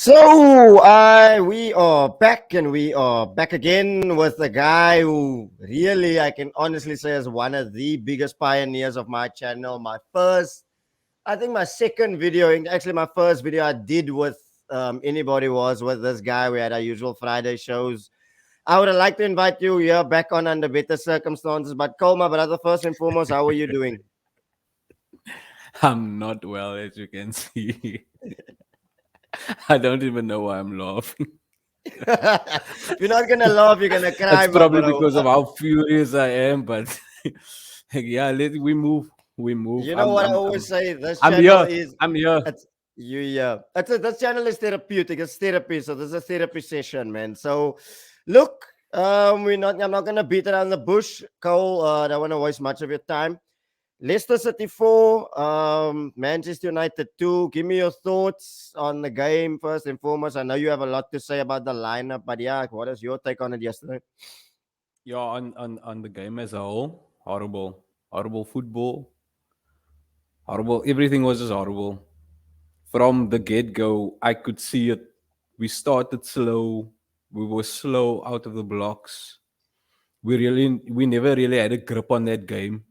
We are back, and we are back again with a guy who really, I can honestly say, is one of the biggest pioneers of my channel. I think my second video, actually my first video I did with anybody was with this guy. We had our usual Friday shows. I would have liked to invite you here back on under better circumstances. But Cole, my brother, first and foremost, how are you doing? I'm not well, as you can see. I don't even know why I'm laughing. If you're not gonna laugh, you're gonna cry, It's my probably bro. because of how furious I am, but yeah, we move. We move. You know what I always say? This I'm channel here. is I'm here. it's you yeah. This channel is therapeutic. It's therapy. So this is a therapy session, man. So look, I'm not gonna beat around the bush, Cole. I don't want to waste much of your time. Leicester City 4, Manchester United 2. Give me your thoughts on the game first and foremost. I know you have a lot to say about the lineup, but yeah, what is your take on it yesterday? Yeah, on the game as a whole, horrible. Horrible football. Horrible. Everything was just horrible. From the get go, I could see it. We started slow. We were slow out of the blocks. We never really had a grip on that game.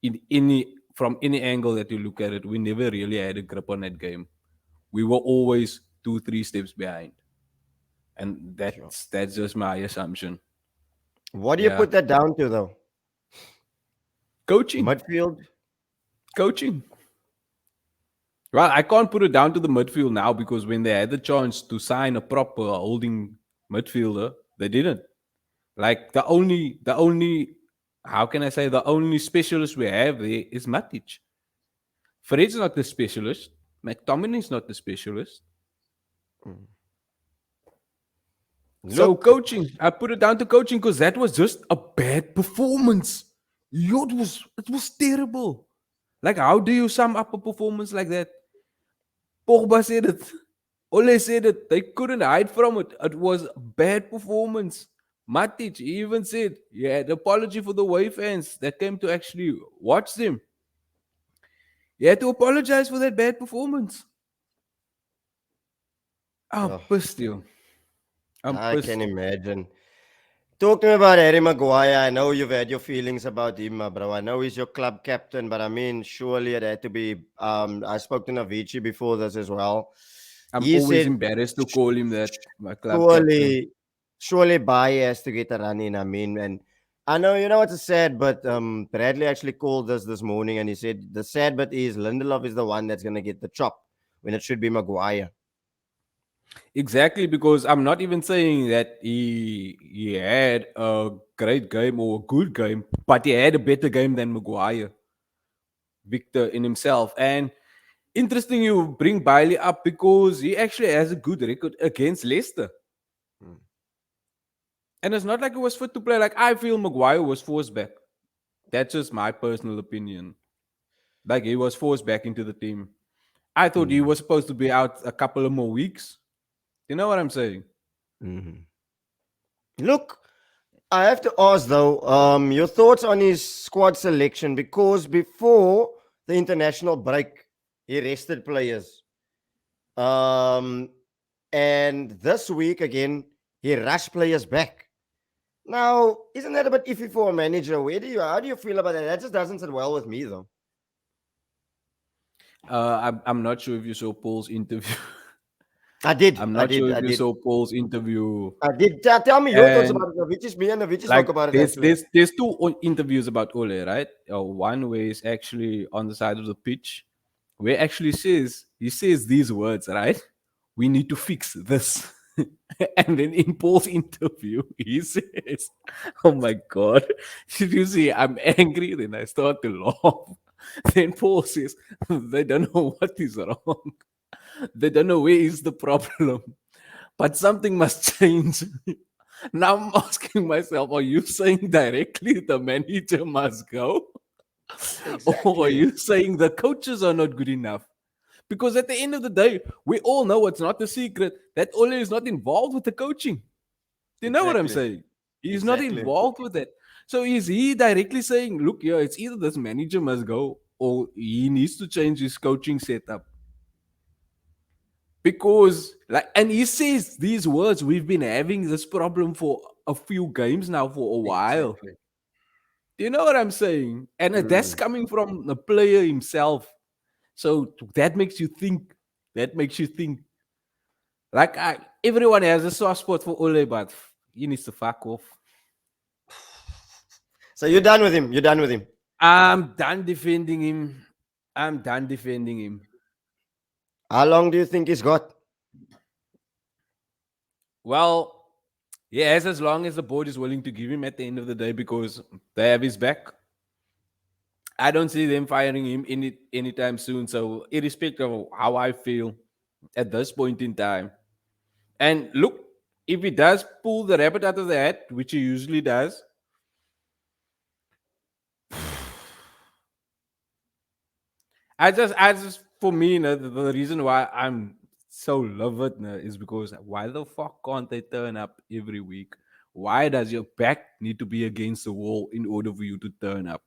In any From any angle that you look at it, we never really had a grip on that game. We were always 2, 3 steps behind, and Sure. that's just my assumption. What do you Yeah, put that down to though? coaching, Midfield? coaching. Well, I can't put it down to the midfield now because when they had the chance to sign a proper holding midfielder, they didn't. Like the only, how can I say, the only specialist we have there is Matic. Fred's not the specialist. McTominay's not the specialist. Mm. So Look, coaching, I put it down to coaching because that was just a bad performance. Yo, it was terrible. Like, how do you sum up a performance like that? Pogba said it. Ole said it. They couldn't hide from it. It was a bad performance. Matic even said, yeah, the apology for the away fans that came to actually watch them. He had to apologize for that bad performance. I'm oh, pissed, you. I'm I can pissed. imagine. Talk to me about Harry Maguire. I know you've had your feelings about him, my bro. I know he's your club captain, but I mean, surely it had to be. I spoke to Navici before this as well. I'm He always said, embarrassed to call him that, my club captain. surely, surely Baye has to get a run in. I mean, and I know you know it's sad, but Bradley actually called us this morning, and he said the sad bit is Lindelof is the one that's gonna get the chop when it should be Maguire. Exactly, because I'm not even saying that he had a great game or a good game, but he had a better game than Maguire, Victor in himself. And interesting you bring Bailey up because he actually has a good record against Leicester. Mm. And it's not like he was fit to play. Like, I feel Maguire was forced back. That's just my personal opinion. Like, he was forced back into the team. I thought he Mm. was supposed to be out a couple of more weeks. You know what I'm saying? Mhm. Look, I have to ask though, your thoughts on his squad selection because before the international break, he rested players. Um, and this week again, he rushed players back. Now, isn't that a bit iffy for a manager? How do you feel about that? That just doesn't sit well with me though. I'm not sure if you saw Paul's interview. I did, I'm I not did, sure if I you did, saw Paul's interview. I did. Tell me your thoughts And about it. Me and Avicii like, spoke about it there's actually. there's there's two interviews about Ole, right? One where he's actually on the side of the pitch, where actually he says these words, right? We need to fix this. And then in Paul's interview, he says, "Oh my god, did you see? I'm angry." Then I start to laugh. Then Paul says, "They don't know what is wrong. They don't know where is the problem, but something must change." Now I'm asking myself, are you saying directly the manager must go? Or are Exactly. you saying the coaches are not good enough? Because at the end of the day, we all know it's not a secret that Ole is not involved with the coaching. Do you know what I'm Exactly. saying? He's not Exactly. involved with it. So is he directly saying, look, yeah, it's either this manager must go or he needs to change his coaching setup? because like, and he says these words, we've been having this problem for a few games now for a while. Exactly. Do you know what I'm saying? And that's Mm. coming from the player himself. So that makes you think. That makes you think. Like everyone has a soft spot for Ole, but he needs to fuck off. So you're done with him. You're done with him. I'm done defending him. I'm done defending him. How long do you think he's got? Well, he has as long as the board is willing to give him at the end of the day because they have his back. I don't see them firing him anytime soon. So, irrespective of how I feel at this point in time, and look, if he does pull the rabbit out of the hat, which he usually does, for me, the reason why I'm so livid is because why the fuck can't they turn up every week? Why does your back need to be against the wall in order for you to turn up?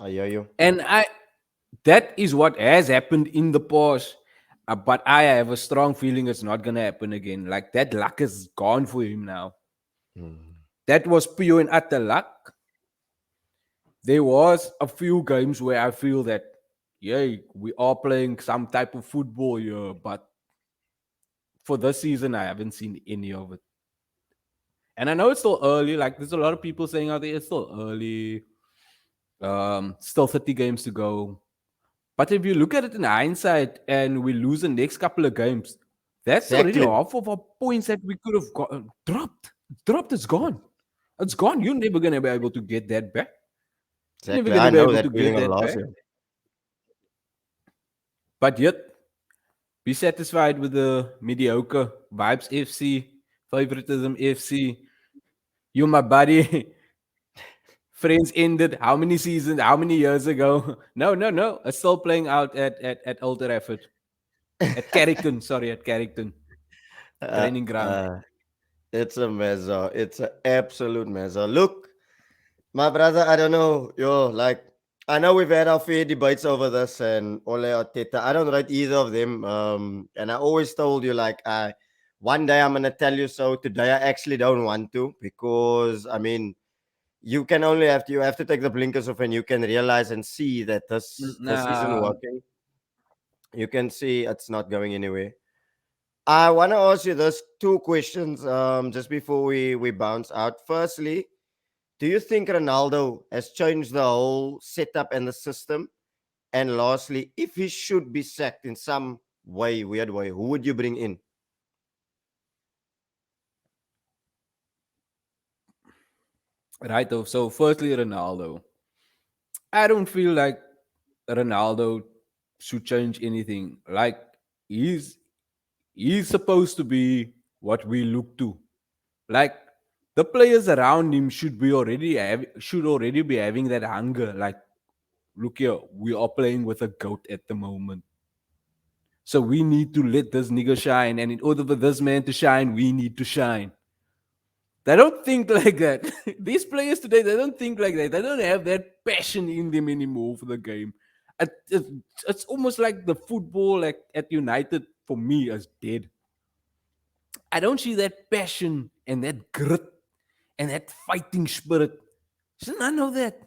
I hear you. And that is what has happened in the past. But I have a strong feeling it's not gonna happen again. Like that luck is gone for him now. Mm. That was pure and utter luck. There was a few games where I feel that, yeah, we are playing some type of football here, but for this season, I haven't seen any of it. And I know it's still early. Like there's a lot of people saying out there it's still early. Still 30 games to go. But if you look at it in hindsight and we lose the next couple of games, that's already Exactly. half of our points that we could have got, dropped. Dropped, it's gone. It's gone. You're never going to be able to get that back. You're never Exactly. going to I be know able that to feeling get of that loss. back. Yeah. But yet, be satisfied with the mediocre Vibes FC, Favoritism FC. You, my buddy. Friends ended how many seasons, how many years ago? No, no, no. It's still playing out at Old Trafford. At Carrington, sorry, at Carrington. Uh, Training ground. uh, it's a mezzo. It's an absolute mezzo. Look, my brother, I don't know. Yo, like, I know we've had our fair debates over this and Ole or Teta. I don't rate either of them. And I always told you, like, one day I'm gonna tell you so. Today I actually don't want to because I mean you have to take the blinkers off and you can realize and see that this isn't Nah, working. You can see it's not going anywhere. I want to ask you those two questions just before we bounce out. Firstly, do you think Ronaldo has changed the whole setup and the system? And lastly, if he should be sacked in some way, weird way, who would you bring in? right. So, firstly, Ronaldo. I don't feel like Ronaldo should change anything. Like he's he's supposed to be what we look to. Like the players around him should already be having that hunger. Like, look here, we are playing with a goat at the moment. So we need to let this nigga shine. And in order for this man to shine, we need to shine. They don't think like that. These players today, they don't think like that. They don't have that passion in them anymore for the game. It's almost like the football like at United for me is dead. I don't see that passion and that grit and that fighting spirit. There's none of that.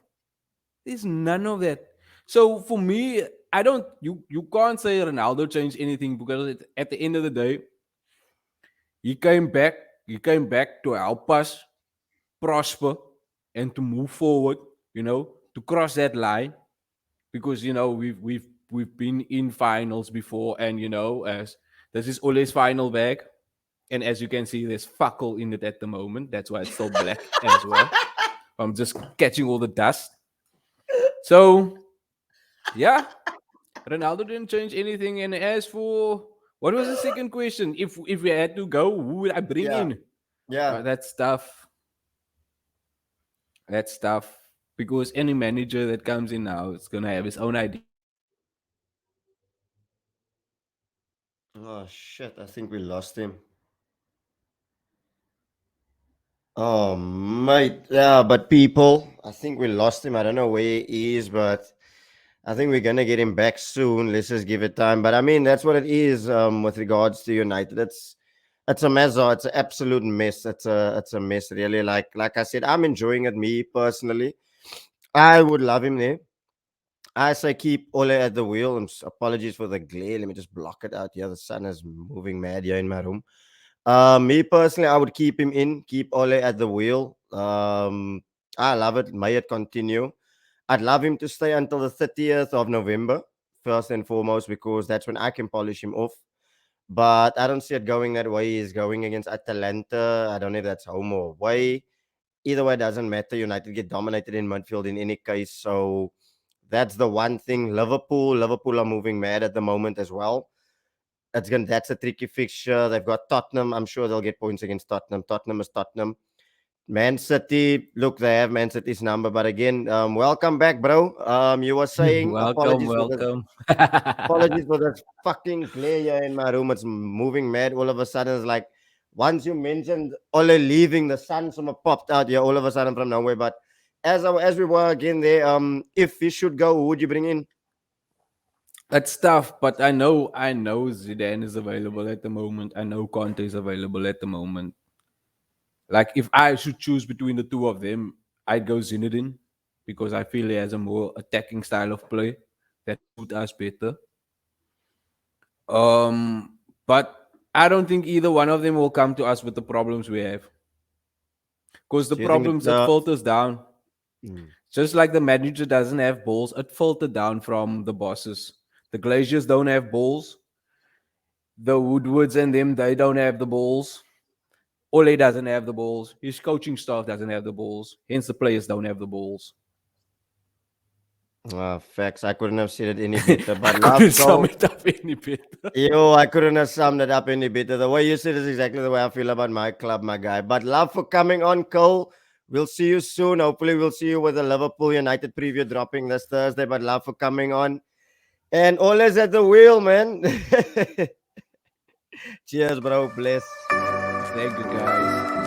There's none of that. So for me, I don't. You can't say Ronaldo changed anything because at the end of the day, he came back. He came back to help us prosper and to move forward. To cross that line because we've been in finals before, and as this is always final bag, and as you can see, there's fuck all in it at the moment. That's why it's still black as well. I'm just catching all the dust. So yeah, Ronaldo didn't change anything. And as for what was the second question? If we had to go, who would I bring Yeah, in? yeah. That's tough. That's tough because any manager that comes in now is gonna have his own ideas. Oh shit! I think we lost him. Oh mate, yeah. But people, I think we lost him. I don't know where he is, but I think we're gonna get him back soon. Let's just give it time. But I mean, that's what it is with regards to United. It's a mess. It's an absolute mess. It's a mess, really. Like I said, I'm enjoying it. Me personally, I would love him there. I say keep Ole at the wheel. Apologies for the glare. Let me just block it out here. The sun is moving mad here in my room. Me personally, I would keep him in. Keep Ole at the wheel. I love it. May it continue. I'd love him to stay until the 30th of November, first and foremost, because that's when I can polish him off. But I don't see it going that way. He's going against Atalanta. I don't know if that's home or away. Either way, it doesn't matter. United get dominated in midfield in any case. So that's the one thing. Liverpool are moving mad at the moment as well. That's a tricky fixture. They've got Tottenham. I'm sure they'll get points against Tottenham. Tottenham is Tottenham. Man City, look, they have Man City's number. But again, welcome back, bro. You were saying Welcome, welcome. apologies for this fucking glare here in my room. It's moving mad. All of a sudden, it's like once you mentioned Ole leaving, the sun summer popped out here all of a sudden from nowhere. But as we were again there, if we should go, who would you bring in? That's tough, but I know Zidane is available at the moment. I know Conte is available at the moment. Like if I should choose between the two of them, I'd go Zinedine because I feel he has a more attacking style of play that suit us better. But I don't think either one of them will come to us with the problems we have. Because the Do you think problems that filters down, Mm. just like the manager doesn't have balls, it filtered down from the bosses. The Glaziers don't have balls. The Woodwards and them, they don't have the balls. Ole doesn't have the balls. His coaching staff doesn't have the balls. Hence, the players don't have the balls. Facts. I couldn't have said it any better. I But couldn't love sum goal. it up any better. Yo, I couldn't have summed it up any better. The way you said is exactly the way I feel about my club, my guy. But love for coming on, Cole. We'll see you soon. Hopefully, we'll see you with the Liverpool United preview dropping this Thursday. But love for coming on. And always at the wheel, man. Cheers, bro. Bless. Thank you, guys.